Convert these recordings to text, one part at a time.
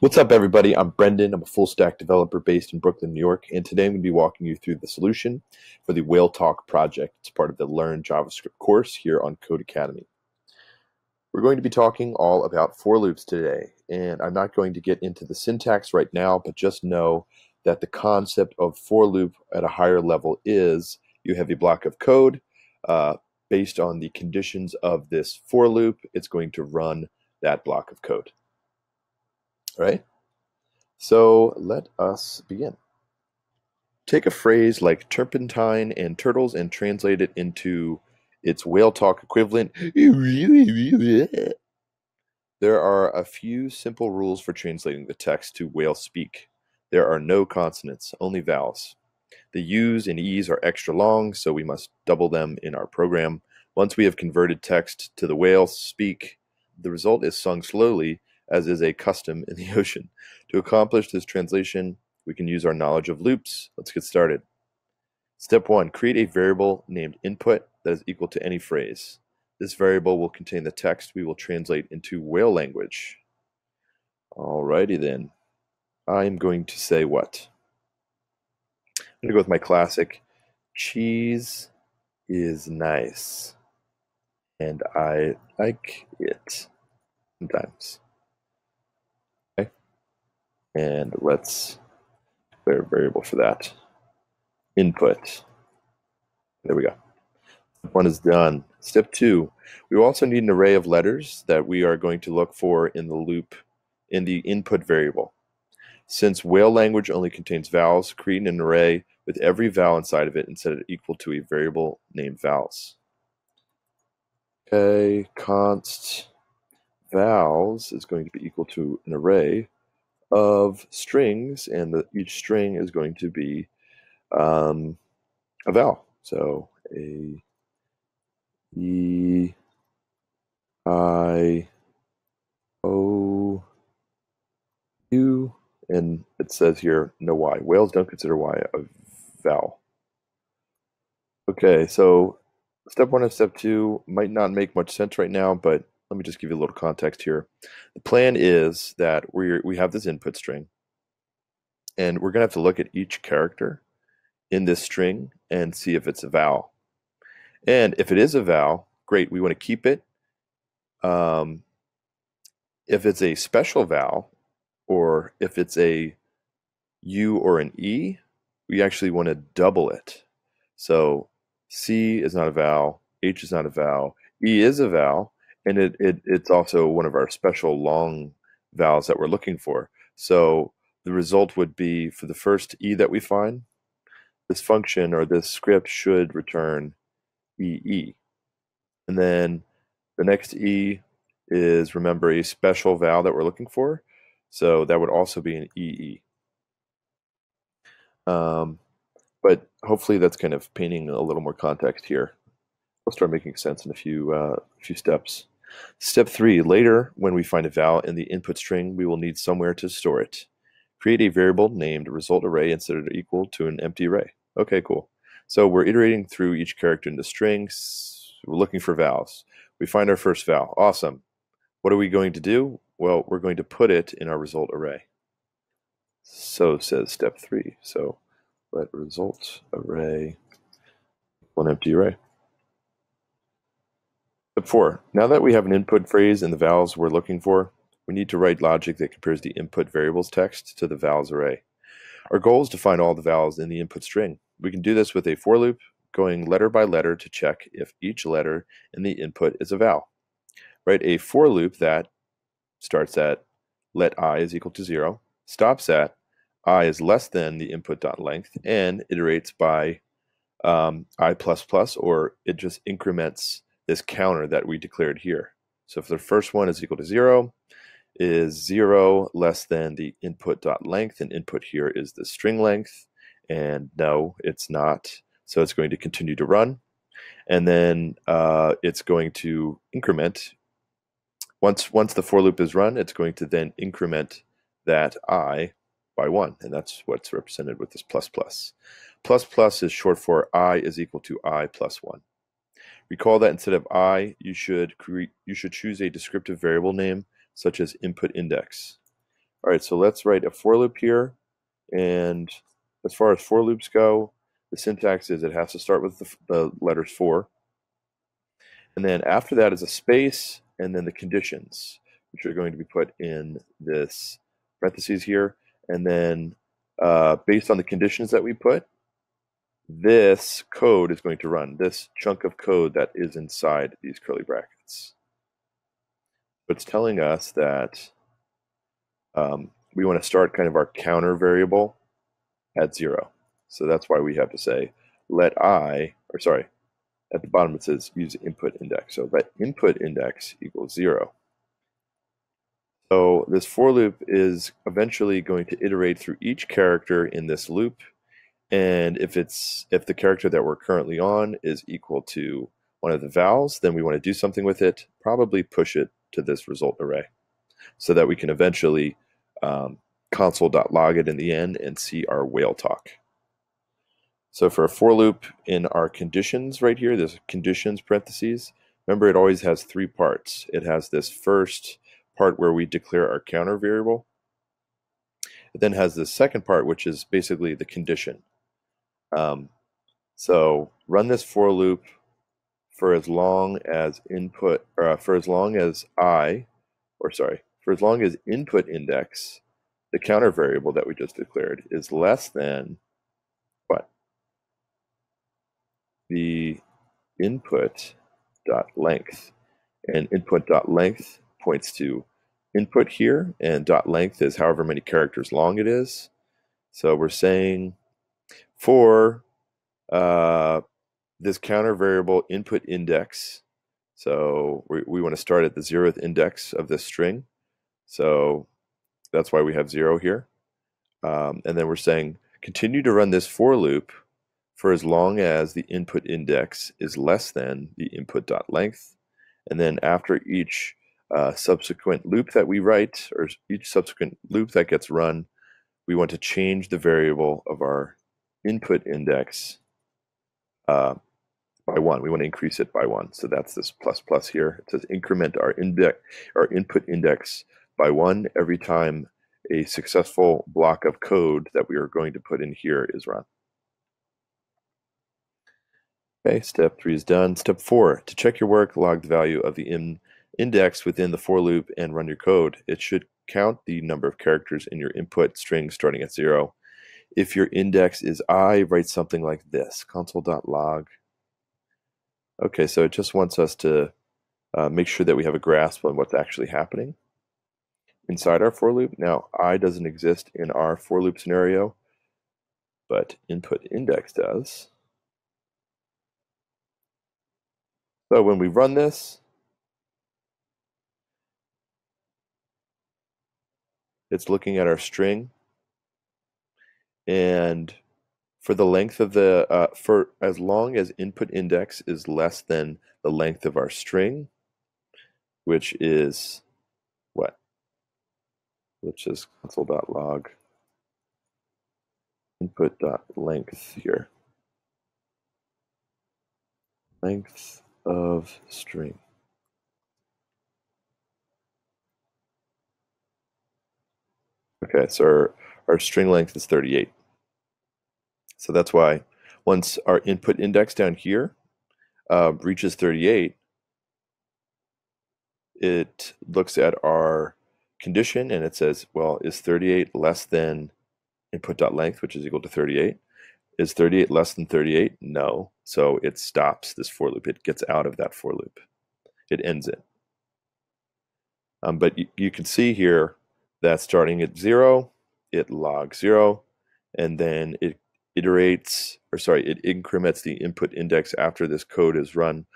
What's up, everybody? I'm Brendan. I'm a full stack developer based in Brooklyn, New York, and today I'm going to be walking you through the solution for the Whale Talk project. It's part of the Learn JavaScript course here on Code Academy. We're going to be talking all about for loops today, and I'm not going to get into the syntax right now, but just know that the concept of for loop at a higher level is you have a block of code. Based on the conditions of this for loop, it's going to run that block of code. All right? So let us begin. Take a phrase like turpentine and turtles and translate it into its whale talk equivalent. There are a few simple rules for translating the text to whale speak. There are no consonants, only vowels. The U's and E's are extra long, so we must double them in our program. Once we have converted text to the whale speak, the result is sung slowly, as is a custom in the ocean. To accomplish this translation, we can use our knowledge of loops. Let's get started. Step 1, create a variable named input that is equal to any phrase. This variable will contain the text we will translate into whale language. Alrighty then. I'm going to say what? I'm going to go with my classic, cheese is nice, and I like it sometimes. Okay, and let's declare a variable for that. Input. There we go. Step 1 is done. Step 2, we also need an array of letters that we are going to look for in the loop in the input variable. Since whale language only contains vowels, create an array with every vowel inside of it and set it equal to a variable named vowels. Okay, const vowels is going to be equal to an array of strings, and each string is going to be a vowel. So A, E, I, O, U, and it says here no Y. Whales don't consider Y a vowel. Okay, so step 1 and step 2 might not make much sense right now, but let me just give you a little context here. The plan is that we have this input string, and we're going to have to look at each character in this string and see if it's a vowel. And if it is a vowel, great, we want to keep it. If it's a special vowel, or if it's a U or an E, we actually want to double it. So C is not a vowel, H is not a vowel, E is a vowel, and it's also one of our special long vowels that we're looking for. So the result would be, for the first E that we find, this function or this script should return EE. And then the next E is, remember, a special vowel that we're looking for. So that would also be an EE. But hopefully that's kind of painting a little more context here. We'll start making sense in a few steps. Step 3, later, when we find a vowel in the input string, we will need somewhere to store it. Create a variable named result array and set it equal to an empty array. Okay, cool. So we're iterating through each character in the string. We're looking for vowels. We find our first vowel. Awesome. What are we going to do? Well, we're going to put it in our result array. So says step 3. So let result array equal an empty array. Step 4. Now that we have an input phrase and the vowels we're looking for, we need to write logic that compares the input variable's text to the vowels array. Our goal is to find all the vowels in the input string. We can do this with a for loop, going letter by letter to check if each letter in the input is a vowel. Write a for loop that starts at let I is equal to 0, stops at I is less than the input.length, and iterates by I++, or it just increments this counter that we declared here. So if the first one is equal to 0, is 0 less than the input.length, and input here is the string length, and no, it's not. So it's going to continue to run, and then it's going to increment. Once the for loop is run, it's going to then increment that I by 1, and that's what's represented with this plus plus. Plus plus is short for I is equal to I plus 1. Recall that instead of I, you should choose a descriptive variable name such as input index. All right, so let's write a for loop here. And as far as for loops go, the syntax is it has to start with the letters for. And then after that is a space, and then the conditions, which are going to be put in this parentheses here. And then based on the conditions that we put, this code is going to run, this chunk of code that is inside these curly brackets. But it's telling us that we want to start kind of our counter variable at 0. So that's why we have to say let I, or sorry, at the bottom it says use input index. So let input index equals 0. So this for loop is eventually going to iterate through each character in this loop. And if the character that we're currently on is equal to one of the vowels, then we want to do something with it, probably push it to this result array so that we can eventually console.log it in the end and see our whale talk. So for a for loop in our conditions right here, there's conditions parentheses. Remember, it always has 3 parts. It has this first part where we declare our counter variable. It then has the second part, which is basically the condition. So run this for loop for as long as input index, the counter variable that we just declared, is less than what? The input dot length. And input dot length points to input here, and dot length is however many characters long it is. So we're saying for this counter variable input index, so we want to start at the 0th index of this string. So that's why we have 0 here. And then we're saying continue to run this for loop for as long as the input index is less than the input dot length. And then after each subsequent loop that we write, or each subsequent loop that gets run, we want to change the variable of our input index by 1. We want to increase it by 1. So that's this plus here. It says increment our input index by 1 every time a successful block of code that we are going to put in here is run. Okay, step 3 is done. Step 4, to check your work, log the value of the index within the for loop and run your code. It should count the number of characters in your input string starting at 0. If your index is I, write something like this, console.log. Okay, so it just wants us to make sure that we have a grasp on what's actually happening inside our for loop. Now, I doesn't exist in our for loop scenario, but input index does. So when we run this, it's looking at our string, and for the length of the, for as long as input index is less than the length of our string, which is what? Which is console.log input.length here. Length of string. Okay, so our string length is 38. So that's why once our input index down here reaches 38, it looks at our condition and it says, well, is 38 less than input.length, which is equal to 38? Is 38 less than 38? No. So it stops this for loop. It gets out of that for loop. It ends it. But you can see here that starting at 0, it logs 0, and then it increments the input index after this code is run.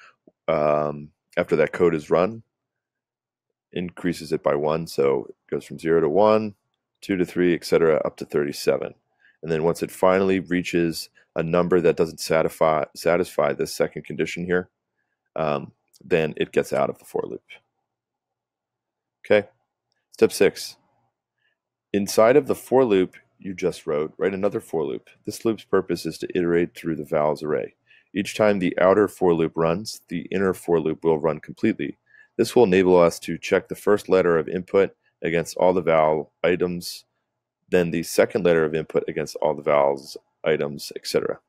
After that code is run, increases it by 1, so it goes from 0 to 1, 2 to 3, etc., up to 37. And then once it finally reaches a number that doesn't satisfy this second condition here, then it gets out of the for loop. Okay, step 6. Inside of the for loop you just wrote, write another for loop. This loop's purpose is to iterate through the vowels array. Each time the outer for loop runs, the inner for loop will run completely. This will enable us to check the first letter of input against all the val items, then the second letter of input against all the vowels, items, etc.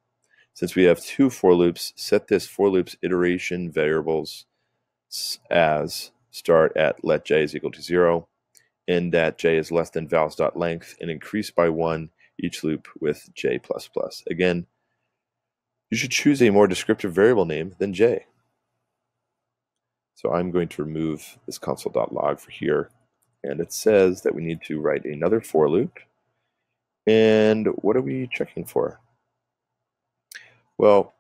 Since we have two for loops, set this for loop's iteration variables as start at let j is equal to 0, end at j is less than vals.length, and increase by 1 each loop with j++. Again, you should choose a more descriptive variable name than j. So I'm going to remove this console.log for here, and it says that we need to write another for loop. And what are we checking for? Well,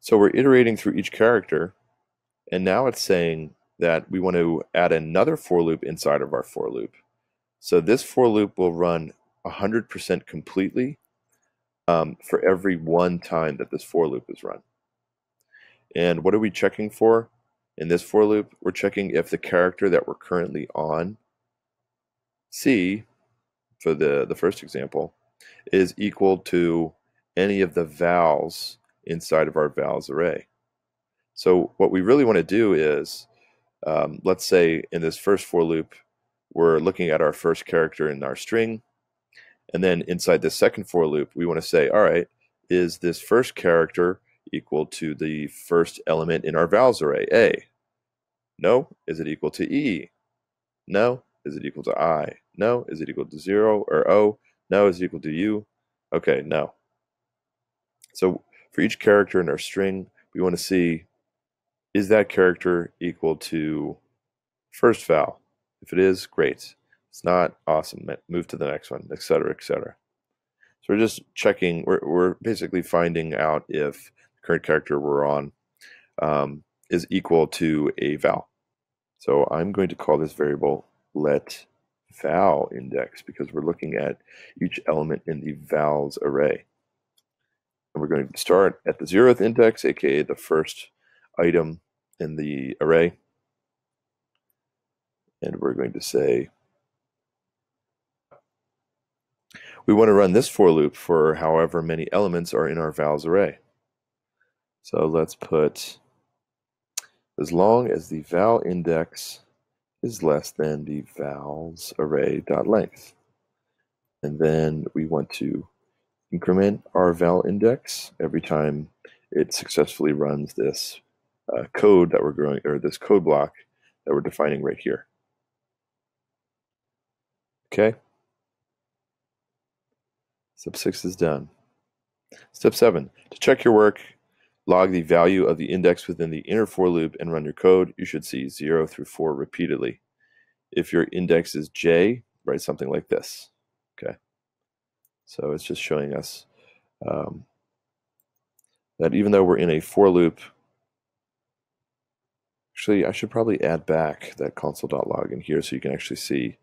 so we're iterating through each character, and now it's saying that we want to add another for loop inside of our for loop. So this for loop will run 100% completely for every one time that this for loop is run. And what are we checking for in this for loop? We're checking if the character that we're currently on, C, for the first example, is equal to any of the vowels inside of our vowels array. So what we really want to do is, let's say in this first for loop, we're looking at our first character in our string, and then inside the second for loop, we want to say, all right, is this first character equal to the first element in our vowels array, A? No. Is it equal to E? No. Is it equal to I? No. Is it equal to 0 or O? No. Is it equal to U? Okay, no. So for each character in our string, we want to see, is that character equal to first vowel? If it is, great. It's not, awesome. Move to the next one, etc., etc. So we're just checking, we're basically finding out if the current character we're on is equal to a vowel. So I'm going to call this variable let val index because we're looking at each element in the vowels array. And we're going to start at the 0th index, aka the first item in the array. And we're going to say, we want to run this for loop for however many elements are in our vowels array. So let's put, as long as the val index is less than the vowels array.length. And then we want to increment our val index every time it successfully runs this code that we're growing, or this code block that we're defining right here. Okay. Step 6 is done. Step 7, to check your work, log the value of the index within the inner for loop and run your code. You should see 0 through 4 repeatedly. If your index is j, write something like this. Okay. So it's just showing us that even though we're in a for loop, actually I should probably add back that console.log in here so you can actually see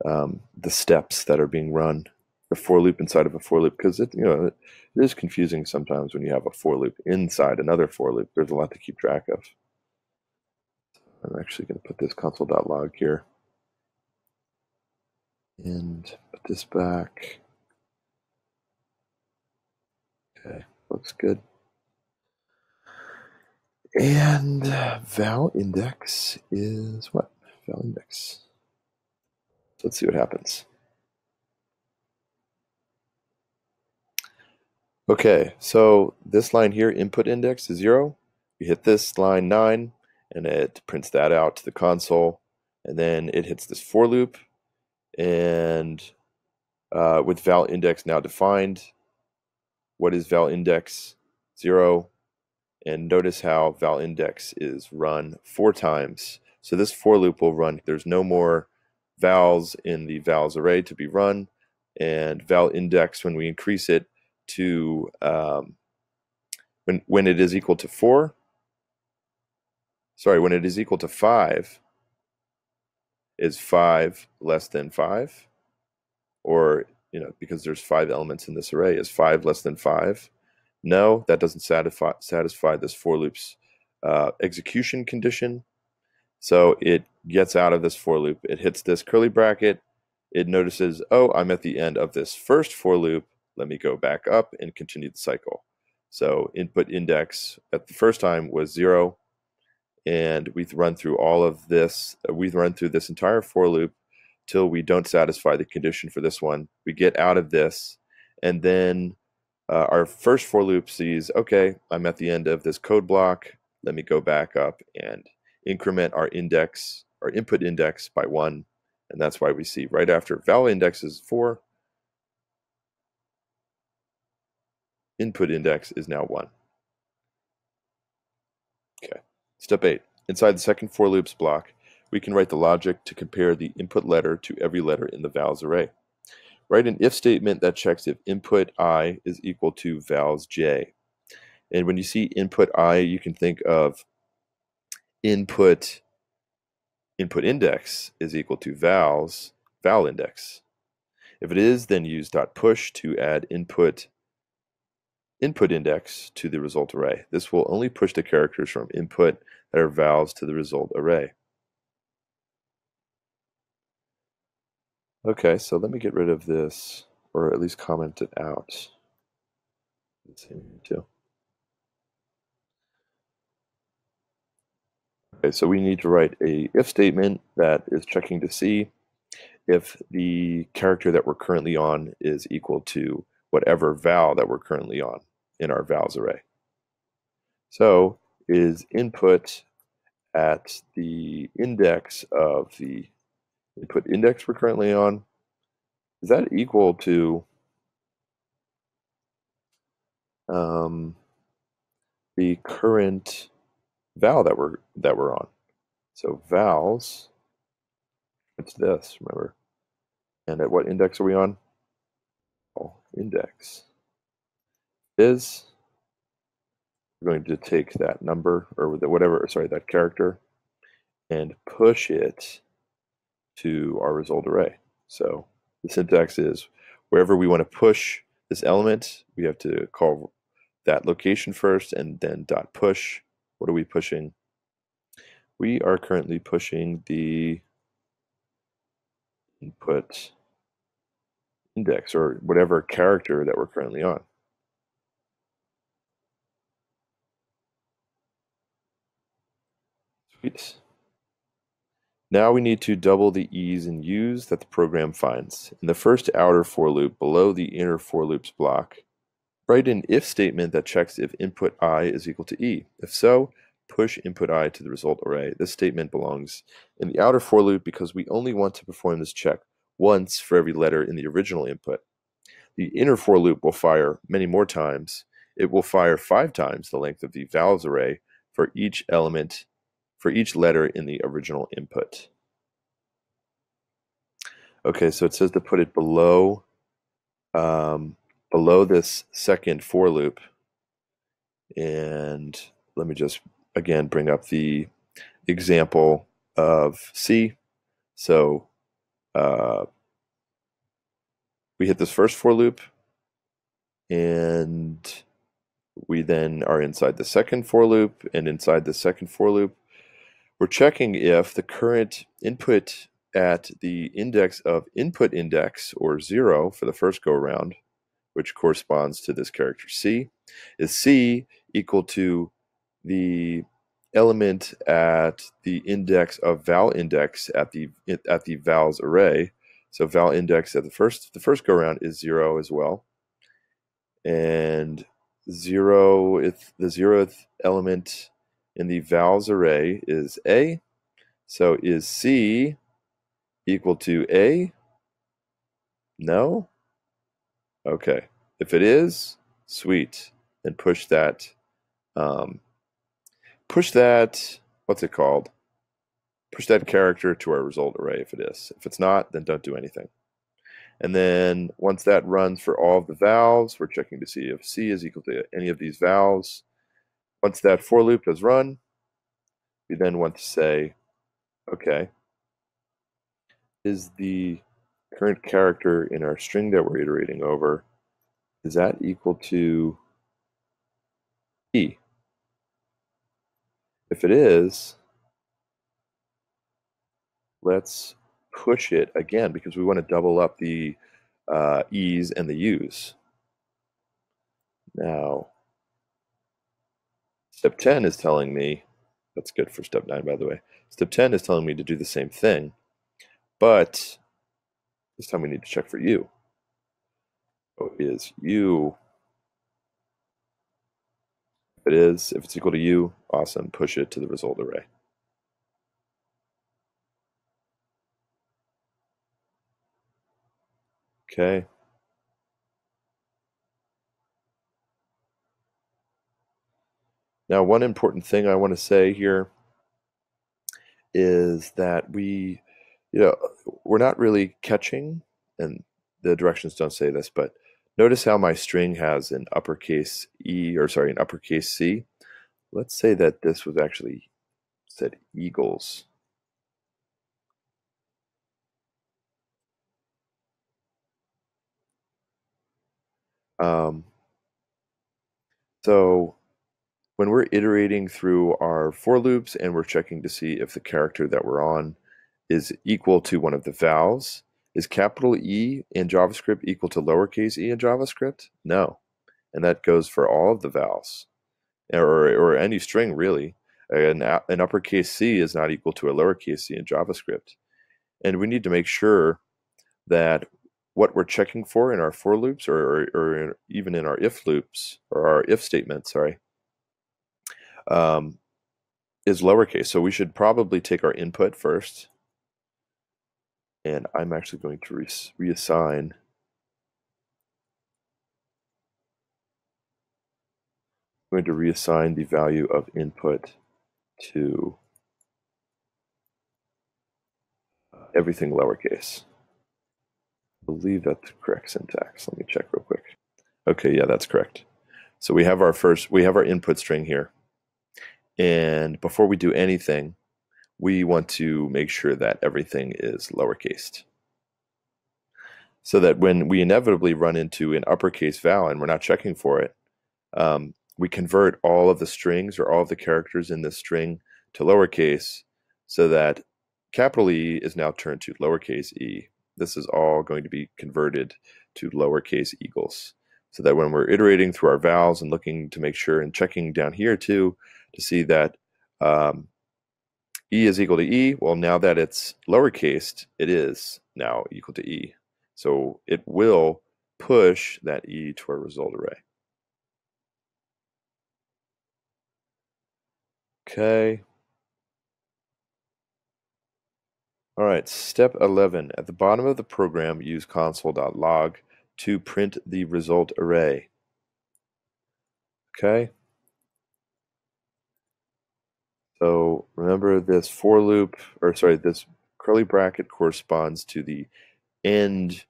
the steps that are being run, the for loop inside of a for loop, because it is confusing sometimes when you have a for loop inside another for loop. There's a lot to keep track of. I'm actually going to put this console.log here and put this back. Okay, looks good. And val index is what? Val index. So let's see what happens. Okay, so this line here, input index is 0. We hit this line 9, and it prints that out to the console. And then it hits this for loop, and with val index now defined, what is val index? 0. And notice how val index is run 4 times. So this for loop will run, there's no more vowels in the vowels array to be run, and val index, when we increase it to, when it is equal to 4, sorry, when it is equal to 5, is 5 less than 5? Or, because there's 5 elements in this array, is 5 less than 5? No, that doesn't satisfy this for loop's execution condition. So it gets out of this for loop. It hits this curly bracket. It notices, oh, I'm at the end of this first for loop. Let me go back up and continue the cycle. So input index at the first time was 0. And we've run through all of this. We've run through this entire for loop till we don't satisfy the condition for this one. We get out of this, and then our first for loop sees, okay, I'm at the end of this code block. Let me go back up and increment our index, our input index by 1. And that's why we see right after val index is 4, input index is now 1. Okay. Step 8. Inside the second for loops block, we can write the logic to compare the input letter to every letter in the vals array. Write an if statement that checks if input I is equal to vals j. And when you see input I, you can think of input index is equal to val index. If it is, then use .push to add input index to the result array. This will only push the characters from input that are vals to the result array. Okay, so let me get rid of this, or at least comment it out. Let's see too. Okay, so we need to write a if statement that is checking to see if the character that we're currently on is equal to whatever val that we're currently on in our vals array. So is input at the index of the input index we're currently on, is that equal to the current val that we're on? So vals, it's this, remember. And at what index are we on? Oh, index is, we're going to take that number, or whatever, sorry, that character, and push it to our result array. So the syntax is wherever we want to push this element, we have to call that location first and then .push. What are we pushing? We are currently pushing the input index, or whatever character that we're currently on. Sweet. Now we need to double the e's and u's that the program finds. In the first outer for loop below the inner for loops block, write an if statement that checks if input I is equal to e. If so, push input I to the result array. This statement belongs in the outer for loop because we only want to perform this check once for every letter in the original input. The inner for loop will fire many more times. It will fire 5 times the length of the vals array for each element, for each letter in the original input. Okay, so it says to put it below this second for loop. And let me just again bring up the example of C. So we hit this first for loop, and we then are inside the second for loop, and inside the second for loop, we're checking if the current input at the index of input index, or 0 for the first go around, which corresponds to this character C, is C equal to the element at the index of val index at the vals array. So val index at the first go around is 0 as well, and 0, if the 0th element in the vals array is A. So is C equal to A? No? Okay. If it is, sweet. Then push that, what's it called? Push that character to our result array if it is. If it's not, then don't do anything. And then once that runs for all of the vals, we're checking to see if C is equal to any of these vals. Once that for loop has run, we then want to say, okay, is the current character in our string that we're iterating over, is that equal to E? If it is, let's push it again because we want to double up the E's and the U's. Now, step 10 is telling me, that's good for step 9 by the way, step 10 is telling me to do the same thing, but This time we need to check for U. So is U, if it's equal to U, awesome, push it to the result array. Okay. Now, one important thing I want to say here is that we're not really catching, and the directions don't say this, but notice how my string has an uppercase an uppercase C. Let's say that this was actually said eagles. So when we're iterating through our for loops and we're checking to see if the character that we're on is equal to one of the vowels, is capital E in JavaScript equal to lowercase e in JavaScript? No. And that goes for all of the vowels, or any string really. An uppercase C is not equal to a lowercase c in JavaScript. And we need to make sure that what we're checking for in our for loops or even in our if loops or our if statements, is lowercase. So we should probably take our input first. And I'm actually going to reassign. I'm going to reassign the value of input to everything lowercase. I believe that's the correct syntax. Let me check real quick. Okay, yeah, that's correct. So we have our input string here. And before we do anything, we want to make sure that everything is lowercase. So that when we inevitably run into an uppercase vowel and we're not checking for it, we convert all of the strings or all of the characters in this string to lowercase so that capital E is now turned to lowercase e. This is all going to be converted to lowercase eagles. So that when we're iterating through our vowels and looking to make sure and checking down here too to see that E is equal to E, well, now that it's lowercased, it is now equal to E. So it will push that E to our result array. Okay. All right, step 11. At the bottom of the program, use console.log to print the result array. Okay. So remember this for loop, this curly bracket corresponds to the end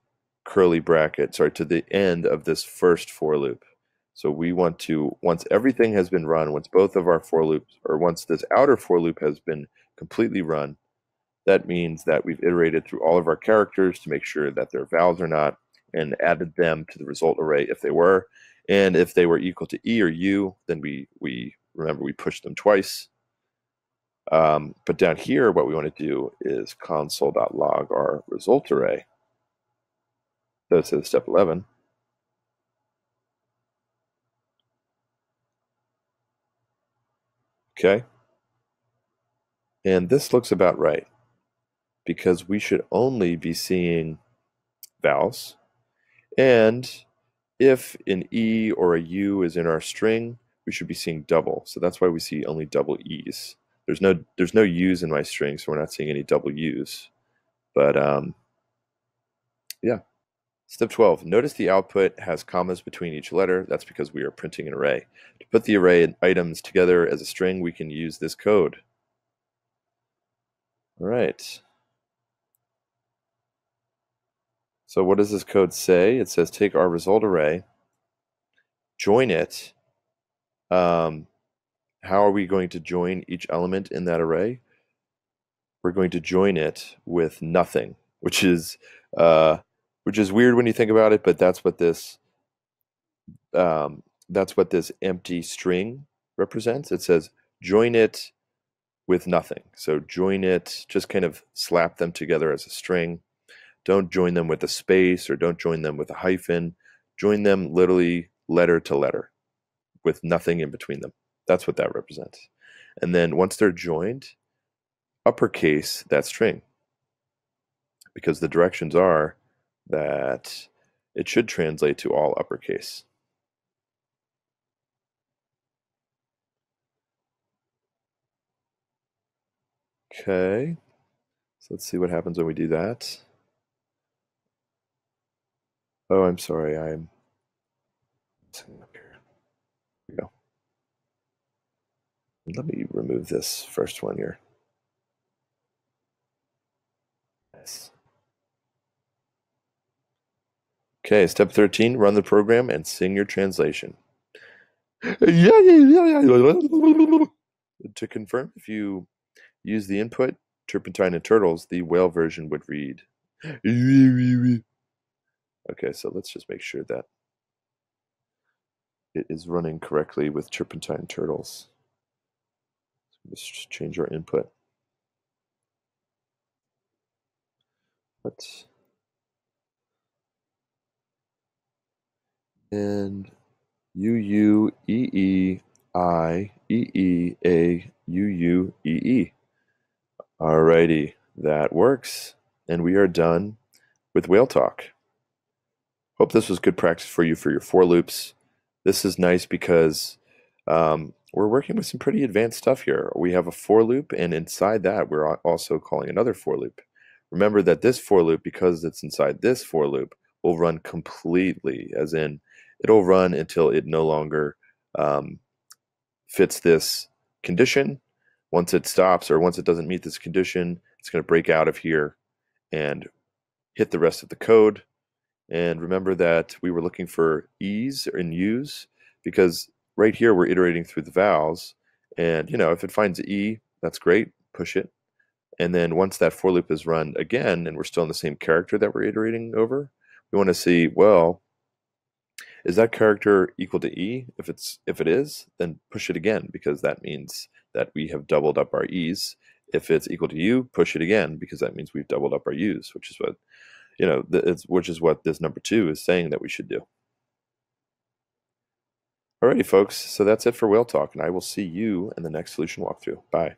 curly bracket, to the end of this first for loop. So we want to, once everything has been run, once both of our for loops, or once this outer for loop has been completely run, that means that we've iterated through all of our characters to make sure that they're vowels or not, and added them to the result array if they were. And if they were equal to E or U, then we remember we pushed them twice. But down here, what we want to do is console.log our result array. So it says step 11. Okay. And this looks about right because we should only be seeing vowels. And if an E or a U is in our string, we should be seeing double. So that's why we see only double E's. There's no U's in my string, so we're not seeing any double U's. But yeah. Step 12, notice the output has commas between each letter. That's because we are printing an array. To put the array items together as a string, we can use this code. All right. So what does this code say? It says take our result array, join it. How are we going to join each element in that array? We're going to join it with nothing, which is weird when you think about it, but that's what this empty string represents. It says join it with nothing. So join it, just kind of slap them together as a string. Don't join them with a space or don't join them with a hyphen. Join them literally letter to letter with nothing in between them. That's what that represents. And then once they're joined, uppercase that string, because the directions are that it should translate to all uppercase. Okay, so let's see what happens when we do that. Oh, I'm sorry, I'm up here. Here we go. Let me remove this first one here. Yes. Okay, step 13, run the program and sing your translation. To confirm, if you use the input Turpentine and Turtles, the whale version would read. Okay, so let's just make sure that it is running correctly with Turpentine Turtles. Let's just change our input. Let's and UUEEIEEAUUEE. Alrighty, that works, and we are done with whale talk. Hope this was good practice for you for your for loops. This is nice because we're working with some pretty advanced stuff here. We have a for loop, and inside that, we're also calling another for loop. Remember that this for loop, because it's inside this for loop, will run completely, as in it'll run until it no longer fits this condition. Once it stops or once it doesn't meet this condition, it's going to break out of here and hit the rest of the code. And remember that we were looking for E's and U's because right here we're iterating through the vowels. And, if it finds E, that's great, push it. And then once that for loop is run again and we're still in the same character that we're iterating over, we want to see, well, is that character equal to E? If it is, then push it again because that means that we have doubled up our E's. If it's equal to U, push it again because that means we've doubled up our U's, which is what which is what this number 2 is saying that we should do. Alrighty, folks. So that's it for Whale Talk, and I will see you in the next solution walkthrough. Bye.